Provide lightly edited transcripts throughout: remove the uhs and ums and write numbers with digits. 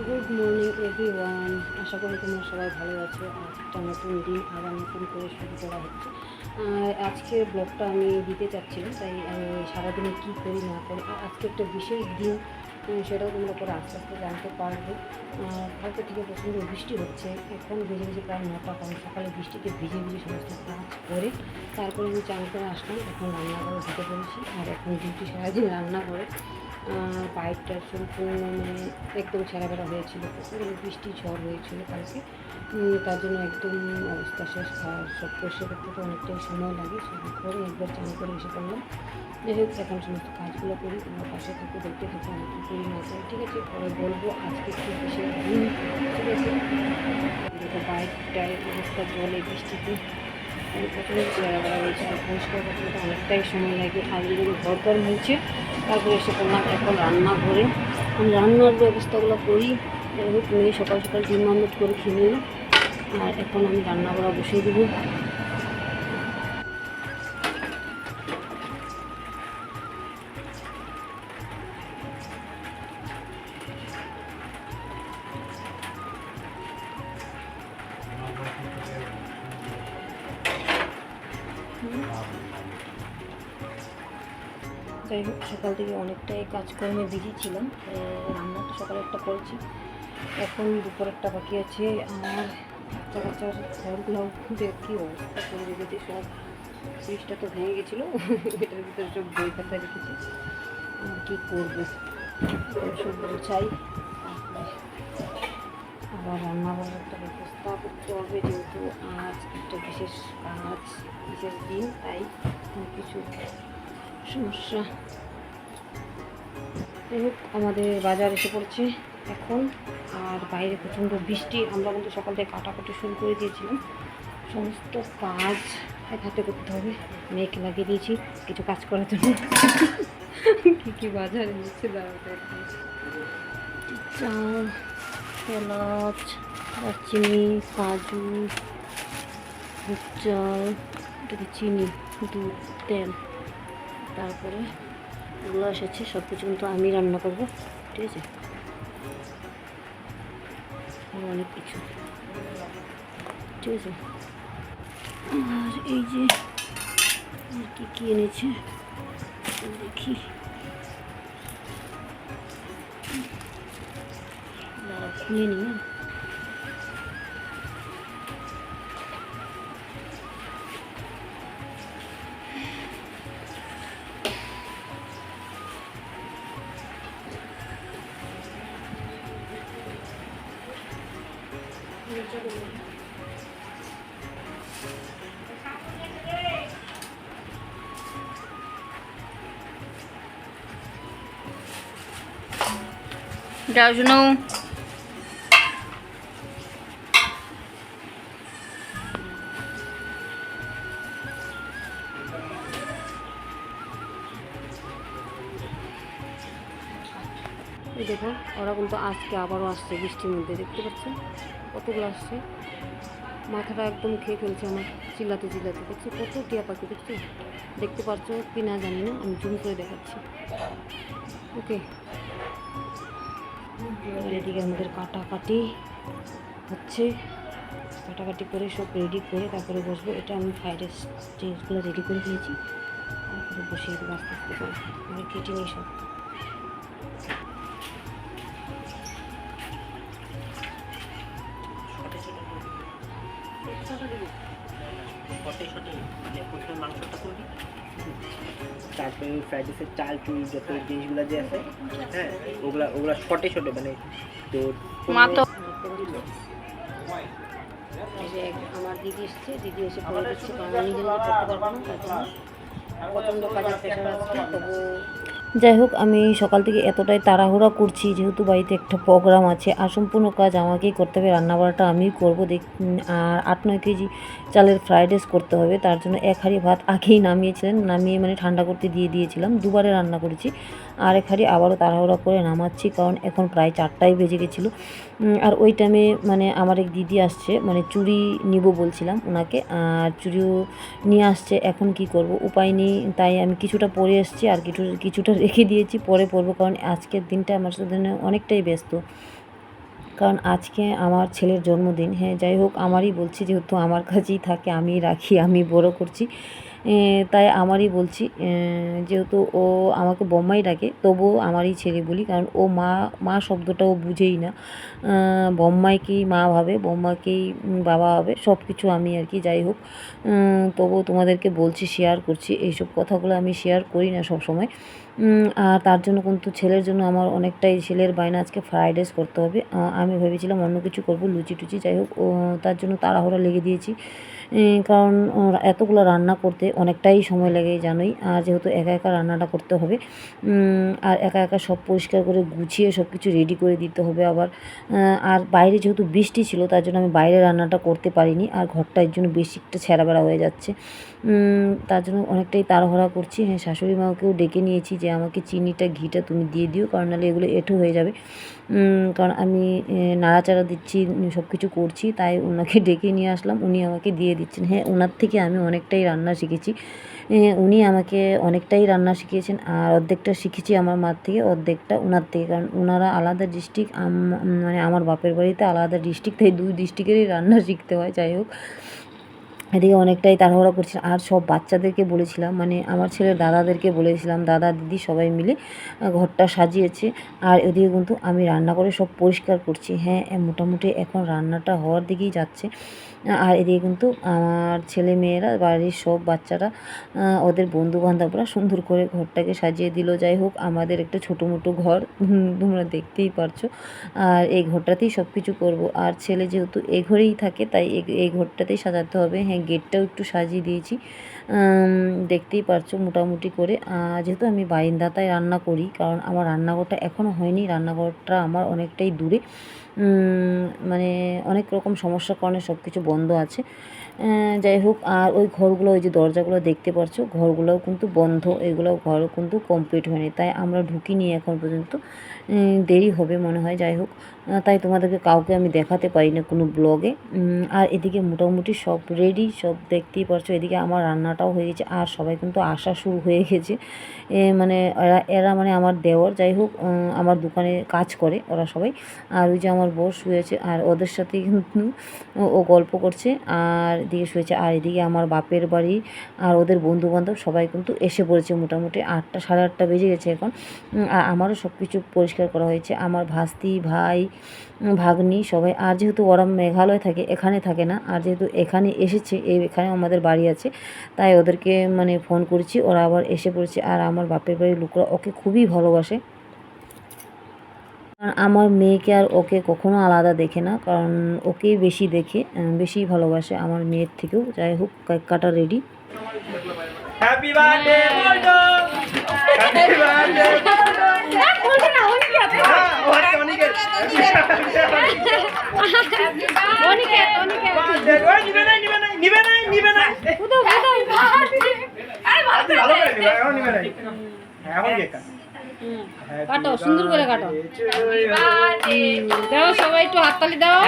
Good morning everyone. আশা করি তোমরা সবাই ভালো আছো। একটা নতুন দিন আবার নতুন করে শুরু করা হচ্ছে। আজকের ব্লগটা আমি দিতে চাচ্ছিলাম, তাই আমি সারাদিনে কী করি না করি। আজকে একটা বিশেষ দিন, সেটাও তোমরা পরে আস্তে আস্তে জানতে পারবে। কালকে থেকে প্রচণ্ড বৃষ্টি হচ্ছে। এখন বেজে বেজে প্রায় 9টা, কারণ সকালে বৃষ্টিতে ভিজে ভিজে সমস্ত কাজ করে তারপরে আমি চান করে আসলাম। এখন রান্নাঘরে ঢুকে পড়েছি, আর এখন ডিউটি সারাদিন রান্না করে পাইপটা সম্পূর্ণ একদম ছেঁড়াবেড়া হয়েছিল। প্রচুর বৃষ্টি ঝড় হয়েছিল কালকে, তার জন্য একদম অবস্থা শেষ। আর সব পরিষ্কার করতে তো অনেকটাই সময় লাগে, সব করে একবার চান করে এসে পড়লাম। যাই হোক, এখন সমস্ত কাজগুলো করি, তোমার পাশে থেকে দেখতে থাকো আমি কী করি না করি, ঠিক আছে? পরে বলবো আজকে কী বিশেষ দিন, ঠিক আছে? দেখো বাইকটায় অবস্থা জলে বৃষ্টিতে প্রচুর ছেঁড়াবেড়া হয়েছে। আর পরিষ্কার করতে তো অনেকটাই সময় লাগে। আগে যদি ঘর মুছে তারপরে এসে করলাম এখন রান্নাঘরে রান্নার ব্যবস্থাগুলো করি। যাই হোক, মেয়ে সকাল সকাল ডিম আমলেট করে খেয়ে নিল, আর এখন আমি রান্না করা বসিয়ে দেবো। যাই হোক, সকাল থেকে অনেকটাই কাজকর্মে বিজি ছিলাম। রান্নাটা সকালে একটা করেছি, এখন দুপুরেরটা বাকি আছে। আর বাচ্চা কাচ্চার ঘরগুলো কী অবস্থা করে রেখেছি, সব ফ্রিজটা তো ভেঙে গেছিলো, এটার ভিতরে সব বই খাতা রেখেছি। আর কী করবো, সব চাই। আবার রান্না বান্নার একটা ব্যবস্থা করতে হবে, যেহেতু আজ একটা বিশেষ কাজ, বিশেষ দিন, তাই কিছু সমস্যা। যাই হোক, আমাদের বাজার এসে পড়ছে এখন, আর বাইরে প্রচণ্ড বৃষ্টি। আমরা কিন্তু সকাল থেকে কাটাকুটি শুরু করে দিয়েছিলাম, সমস্ত কাজ এক হাতে করতে হবে। মেয়েকে লাগিয়ে দিয়েছি কিছু কাজ করার জন্য। কী কী বাজার এনেছে দাঁড়াতে, চাল, এলাচ, দারচিনি, কাজু, চাল, এটাকে চিনি, দুধ, তেল, তারপরে এগুলো এসেছে। সব কিছু কিন্তু আমি রান্না করবো, ঠিক আছে? অনেক কিছু, ঠিক আছে? আর এই যে আর কী এনেছে দেখি, খুলে নিই। যাও শুনো, এই দেখো ওরা কিন্তু আজকে আবারও আসছে বৃষ্টির মধ্যে, দেখতে পাচ্ছেন কতগুলো আসছে। মাথাটা একদম খেয়ে ফেলছে আমার, চিল্লাতে চিল্লাতে। দেখছো কত টিয়া পাখি, দেখছো? দেখতে পাচ্ছ কি না জানি না, আমি জুম করে দেখাচ্ছি। ওকে, এদিকে আমাদের কাটাকাটি হচ্ছে, কাটাকাটি করে সব রেডি করে তারপরে বসবো। এটা আমি ফ্রাইড রাইস জিনিসগুলো রেডি করে দিয়েছি, তারপরে বসিয়ে দেবো আস্তে আস্তে করে। আমি কেটে নিই সব। তারপরে ফ্রাইড রাইসের চাল চুল যত জিনিসগুলো যে আছে, হ্যাঁ, ওগুলা ওগুলা শর্টে শর্টে মানে তো আমার দিদি এসছে, দিদি এসে করে দিচ্ছে, কারণ আমি নিজে করতে পারবো না, তার জন্য প্রচণ্ড কাজের প্রেশার আছে। তবু যাই হোক, আমি সকাল থেকে এতটাই তাড়াহুড়া করছি, যেহেতু বাড়িতে একটা প্রোগ্রাম আছে, আর সম্পূর্ণ কাজ আমাকেই করতে হবে। রান্নাবাড়াটা আমিই করবো। আর 8-9 কেজি চালের ফ্রাইড রাইস করতে হবে, তার জন্য 1 হাঁড়ি ভাত আগেই নামিয়েছিলেন, নামিয়ে ঠান্ডা করতে দিয়ে দিয়েছিলাম। দুবারে রান্না করেছি, আর 1 হাঁড়ি আবারও তাড়াহুড়া করে নামাচ্ছি, কারণ এখন প্রায় 4টাই বেজে গেছিলো। আর ওই টাইমে আমার এক দিদি আসছে, চুড়ি নিব বলছিলাম ওনাকে, আর চুড়িও নিয়ে আসছে। এখন কি করব, উপায় নেই, তাই আমি কিছুটা পরে এসেছি, আর কিছুটা রেখে দিয়েছি, পরে পরবো, কারণ আজকের দিনটা আমার সাথে অনেকটাই ব্যস্ত। কারণ আজকে আমার ছেলের জন্মদিন। হ্যাঁ, যাই হোক আমারই বলছি, যেহেতু আমার কাছেই থাকে, আমিই রাখি, আমি বড় করছি, তাই আমারই বলছি। যেহেতু ও আমাকে বম্মাই ডাকে, তবুও আমারই ছেলে বলি, কারণ ও মা মা শব্দটা ও বুঝেই না। বম্মাইকেই মা ভাবে, বম্মাকেই বাবা ভাবে, সব কিছু আমি আর কি। যাই হোক, তবুও তোমাদেরকে বলছি, শেয়ার করছি। এইসব কথাগুলো আমি শেয়ার করি না সবসময়। আর তার জন্য কিন্তু ছেলের জন্য আমার অনেকটাই, ছেলের বায়না আজকে ফ্রাইড রাইস করতে হবে। আমি ভেবেছিলাম অন্য কিছু করব, লুচি টুচি। যাই হোক, তার জন্য তাড়াহুড়া লেগে দিয়েছি। কারণ এতগুলো রান্না করতে অনেকটাই সময় লাগে জানোই। আর যেহেতু একা একা রান্নাটা করতে হবে, আর একা একা সব পরিষ্কার করে গুছিয়ে সব কিছু রেডি করে দিতে হবে আবার। আর বাইরে যেহেতু বৃষ্টি ছিল, তার জন্য আমি বাইরে রান্নাটা করতে পারিনি, আর ঘরটা এর জন্য বেশি একটা ছেঁড়াবেড়া হয়ে যাচ্ছে। তার জন্য অনেকটাই তাড়াহুড়া করছি। হ্যাঁ, শাশুড়ি মাকেও ডেকে নিয়েছি যে আমাকে চিনিটা ঘিটা তুমি দিয়ে দিও, কারণ নাহলে এগুলো এঁঠো হয়ে যাবে। কারণ আমি নাড়াচাড়া দিচ্ছি, সব কিছু করছি, তাই ওনাকে ডেকে নিয়ে আসলাম, উনি আমাকে দিয়ে দিচ্ছেন। হ্যাঁ, ওনার থেকে আমি অনেকটাই রান্না শিখেছি। উনি আমাকে অনেকটাই রান্না শিখিয়েছেন, আর অর্ধেকটা শিখেছি আমার মার থেকে, অর্ধেকটা ওনার থেকে। কারণ ওনারা আলাদা ডিস্ট্রিক্ট, মানে আমার বাপের বাড়িতে আলাদা ডিস্ট্রিক্ট, তাই দুই ডিস্ট্রিক্টেরই রান্না শিখতে হয়। যাই হোক, এদিকে অনেকটাই তাড়াহুড়া করছিলাম, আর সব বাচ্চাদেরকে বলেছিলাম, মানে আমার ছেলের দাদাদেরকে বলেছিলাম, দাদা দিদি সবাই মিলে ঘরটা সাজিয়েছে। আর এদিকে কিন্তু আমি রান্না করে সব পরিষ্কার করছি। হ্যাঁ, মোটামুটি এখন রান্নাটা হওয়ার দিকেই যাচ্ছে। আর এদিকে কিন্তু আমার ছেলে মেয়েরা, বাড়ির সব বাচ্চারা, ওদের বন্ধুবান্ধবরা সুন্দর করে ঘরটাকে সাজিয়ে দিল। যাই হোক, আমাদের একটা ছোটো মোটো ঘর, তোমরা দেখতেই পারছো। আর এই ঘরটাতেই সব কিছু করবো। আর ছেলে যেহেতু এই ঘরেই থাকে, তাই এই ঘরটাতেই সাজাতে হবে। হ্যাঁ, গেটটাও একটু সাজিয়ে দিয়েছি, দেখতেই পারছো মোটামুটি করে। যেহেতু আমি বারিন্দাতায় রান্না করি, কারণ আমার রান্নাঘরটা এখনও হয়নি, রান্নাঘরটা আমার অনেকটাই দূরে। মানে অনেক রকম সমস্যার কারণে সব কিছু বন্ধ আছে। যাই হোক, আর ওই ঘরগুলো, ওই যে দরজাগুলো দেখতে পাচ্ছ, ঘরগুলোও কিন্তু বন্ধ, এগুলো ঘরও কিন্তু কমপ্লিট হয়নি, তাই আমরা ঢুকিনি এখন পর্যন্ত। দেরি হবে মনে হয়। যাই হোক, তাই তোমাদেরকে কাউকে আমি দেখাতে পারি না কোনো ব্লগে। আর এদিকে মোটামুটি সব রেডি, সব দেখতেই পারছো। এদিকে আমার রান্নাটাও হয়ে গেছে, আর সবাই কিন্তু আসা শুরু হয়ে গেছে। মানে এরা মানে আমার দেওর, যাই হোক, আমার দোকানে কাজ করে ওরা সবাই। আর ওই যে আমার বর শুয়েছে, আর ওদের সাথেই কিন্তু ও গল্প করছে, আর এদিকে শুয়েছে। আর এদিকে আমার বাপের বাড়ি আর ওদের বন্ধুবান্ধব সবাই কিন্তু এসে পড়েছে। মোটামুটি 8টা, সাড়ে 8টা বেজে গেছে এখন। আর আমারও সব কিছু পরিষ্কার করা হয়েছে, আমার ভাস্তি ভাই ভাগ্নি সবাই। আর যেহেতু ওরা মেঘালয় থাকে, এখানে থাকে না, আর যেহেতু এখানে এসেছে, এখানে আমাদের বাড়ি আছে, তাই ওদেরকে মানে ফোন করেছি, ওরা আবার এসে পড়েছে। আর আমার বাপের বাড়ির লোকরা ওকে খুবই ভালোবাসে, কারণ আমার মেয়েকে আর ওকে কখনো আলাদা দেখে না, কারণ ওকেই বেশি দেখে, বেশি ভালোবাসে আমার মেয়ের থেকেও। যাই হোক, কেক কাটা রেডি। হ্যাপি বার্থডে বলতো, হ্যাপি বার্থডে বলতো না, অনিকেত অনিকেত অনিকেত নিবে না বুদু আরে ভালো করে নিবে, এখন নিবে না, এখন কেক কাটো, সুন্দর করে কাটো, দাও সবাই একটু হাততালি দাও।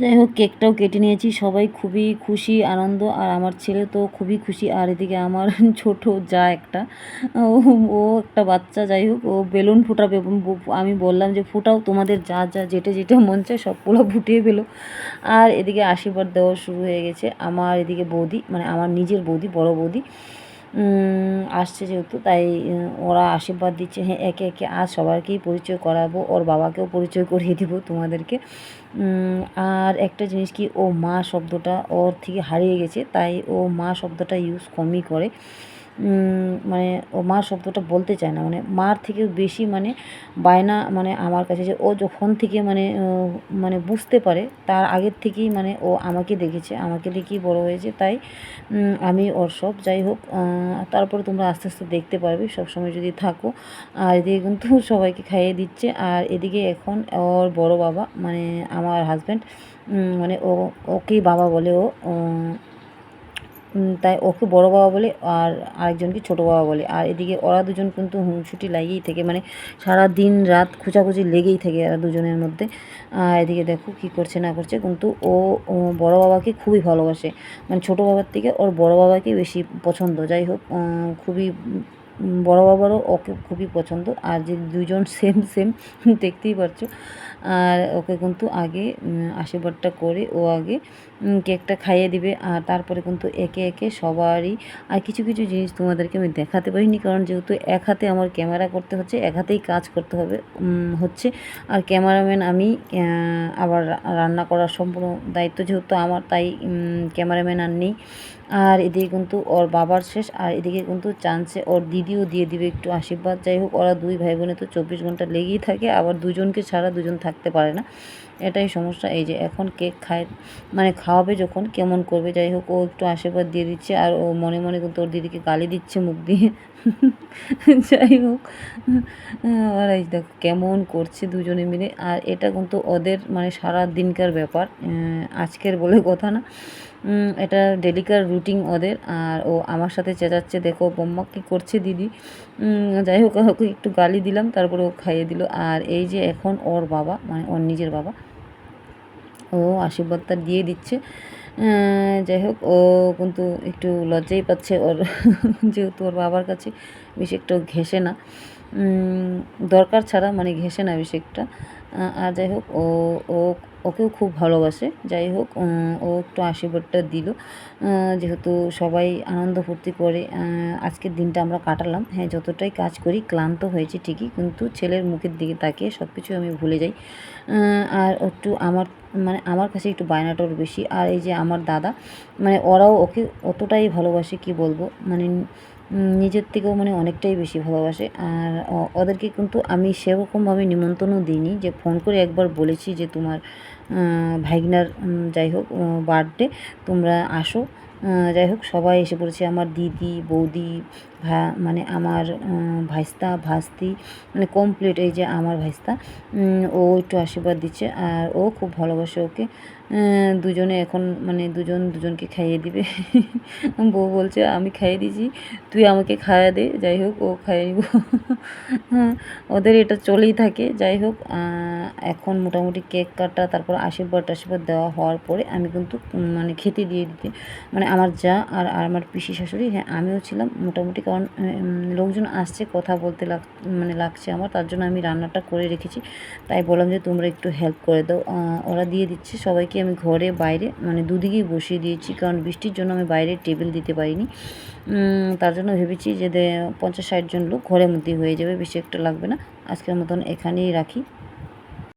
যাই হোক, কেকটাও কেটে নিয়েছি, সবাই খুবই খুশি আনন্দ, আর আমার ছেলে তো খুবই খুশি। আর এদিকে আমার ছোট যা একটা, ও ও একটা বাচ্চা, যাই হোক, ও বেলুন ফুটাবে। আমি বললাম যে ফুটাও, তোমাদের যা যা যেটা যেটা মন চায় সবগুলো ফুটিয়ে ফেলো। আর এদিকে আশীর্বাদ দেওয়া শুরু হয়ে গেছে। আমার এদিকে বৌদি, মানে আমার নিজের বৌদি, বড় বৌদি আসছে যেহেতু, তাই ওরা আশীর্বাদ দিচ্ছে। হ্যাঁ, একে একে আজ সবাইকেই পরিচয় করাবো, ওর বাবাকেও পরিচয় করিয়ে দিব তোমাদেরকে। আর একটা জিনিস কি, ও মা শব্দটা ওর থেকে হারিয়ে গেছে, তাই ও মা শব্দটা ইউজ কমই করে। মানে ও মা শব্দটা বলতে চায় না, মানে মার থেকেও বেশি মানে বায়না মানে আমার কাছে, যে ও যখন থেকে মানে বুঝতে পারে তার আগের থেকেই মানে ও আমাকে দেখেছে, আমাকে দেখেই বড় হয়েছে, তাই আমি ওর সব। যাই হোক, তারপরে তোমরা আস্তে আস্তে দেখতে পারবে সবসময় যদি থাকো। আর এদিকে কিন্তু সবাইকে খাইয়ে দিচ্ছে, আর এদিকে এখন ওর বড় বাবা মানে আমার হাজব্যান্ড, মানে ওকেই বাবা বলে ও, তাই ওকে বড় বাবা বলে আর আরেকজনকে ছোটো বাবা বলে। আর এদিকে ওরা দুজন কিন্তু হুঁশুটি লাগিয়েই থাকে, মানে সারা দিন রাত খোঁচাখুচি লেগেই থাকে এরা দুজনের মধ্যে। এদিকে দেখো কী করছে না করছে, কিন্তু ও বড় বাবাকে খুবই ভালোবাসে, মানে ছোটো বাবার থেকে ওর বড় বাবাকে বেশি পছন্দ। যাই হোক, খুবই বড় বাবারও ওকে খুবই পছন্দ। আর যে দুজন সেম সেম দেখতেই পারছো। আর ওকে কিন্তু আগে আশীর্বাদটা করে ও আগে কেকটা খাইয়ে দিবে, আর তারপরে কিন্তু একে একে সবারই। আর কিছু কিছু জিনিস তোমাদেরকে আমি দেখাতে পারিনি, কারণ যেহেতু এক হাতে আমার ক্যামেরা করতে হচ্ছে, এক হাতেই কাজ করতে হবে হচ্ছে। আর ক্যামেরাম্যান আমি, আবার রান্না করার সম্পূর্ণ দায়িত্ব যেহেতু আমার, তাই ক্যামেরাম্যান আর নেই। আর এদিকে কিন্তু ওর বাবার শেষ, আর এদিকে কিন্তু চান্সে ওর দিদিও দিয়ে দিবে একটু আশীর্বাদ। যাই হোক, ওরা দুই ভাই বোনে তো 24 ঘন্টা লেগেই থাকে, আবার দুজনকে ছাড়া দুজন থাকতে পারে না, এটাই সমস্যা। এই যে এখন কেক খায়, মানে খাওয়াবে যখন কেমন করবে। যাই হোক, ও একটু আশীর্বাদ দিয়ে দিচ্ছে, আর ও মনে মনে কিন্তু ওর দিদিকে গালি দিচ্ছে মুখ দিয়ে। যাই হোক, আর এই দেখো কেমন করছে দুজনে মিলে। আর এটা কিন্তু ওদের মানে সারা দিনকার ব্যাপার, আজকের বলে কথা না, এটা ডেলিকার রুটিন ওদের। আর ও আমার সাথে চেঁচাচ্ছে, দেখো বম্মা কী করছে দিদি। যাই হোক, ওকে একটু গালি দিলাম, তারপরে ও খাইয়ে দিল। আর এই যে এখন ওর বাবা, মানে ওর নিজের বাবা, ও আশীর্বাদটা দিয়ে দিচ্ছে। যাই হোক, ও কিন্তু একটু লজ্জাই পাচ্ছে ওর যেহেতু ওর বাবার কাছে বেশি একটু ঘেঁষে না, দরকার ছাড়া মানে ঘেঁষে না বেশি একটা। আর যাই হোক, ও ওকেও খুব ভালোবাসে। যাই হোক, ও একটু আশীর্বাদটা দিল, যেহেতু সবাই আনন্দ ফুর্তি করে আজকের দিনটা আমরা কাটালাম। হ্যাঁ, যতটাই কাজ করি ক্লান্ত হয়েছি ঠিকই, কিন্তু ছেলের মুখের দিকে তাকিয়ে সব কিছু আমি ভুলে যাই। আর একটু আমার কাছে একটু বায়নাটার বেশি। আর এই যে আমার দাদা, মানে ওরাও ওকে অতটাই ভালোবাসে, কি বলবো, মানে নিজের থেকেও মানে অনেকটাই বেশি ভালোবাসে। আর ওদেরকে কিন্তু আমি সেরকমভাবে নিমন্ত্রণও দিইনি, যে ফোন করে একবার বলেছি যে তোমার ভাইগনার যাই হোক বার্থডে, তোমরা আসো। যাই হোক, সবাই এসে পড়েছে, আমার দিদি বৌদি, মানে আমার ভাইস্তা ভাস্তি, মানে কমপ্লিট। এই যে আমার ভাইস্তা, ও একটু আশীর্বাদ দিচ্ছে, আর ও খুব ভালোবাসে ওকে। দুজনে এখন মানে দুজনকে খাইয়ে দিবে। বউ বলছে আমি খাইয়ে দিয়েছি, তুই আমাকে খাইয়ে দে। যাই হোক, ও খাইয়ে নিব। হ্যাঁ, ওদের এটা চলেই থাকে। যাই হোক, এখন মোটামুটি কেক কাটা, তারপর আশীর্বাদ দেওয়া হওয়ার পরে আমি কিন্তু মানে খেতে দিয়ে দিতে, মানে আমার যা আর আমার পিসি শাশুড়ি, হ্যাঁ আমিও ছিলাম মোটামুটি, কারণ লোকজন আসছে, কথা বলতে লাগছে আমার, তার জন্য আমি রান্নাটা করে রেখেছি। তাই বললাম যে তোমরা একটু হেল্প করে দাও। ওরা দিয়ে দিচ্ছে সবাইকে, আমি ঘরে বাইরে মানে দুদিকেই বসিয়ে দিয়েছি, কারণ বৃষ্টির জন্য আমি বাইরে টেবিল দিতে পারিনি। তার জন্য ভেবেছি যে 50-60 জন লোক ঘরের মধ্যেই হয়ে যাবে, বেশি একটা লাগবে না। আজকের মতন এখানেই রাখি।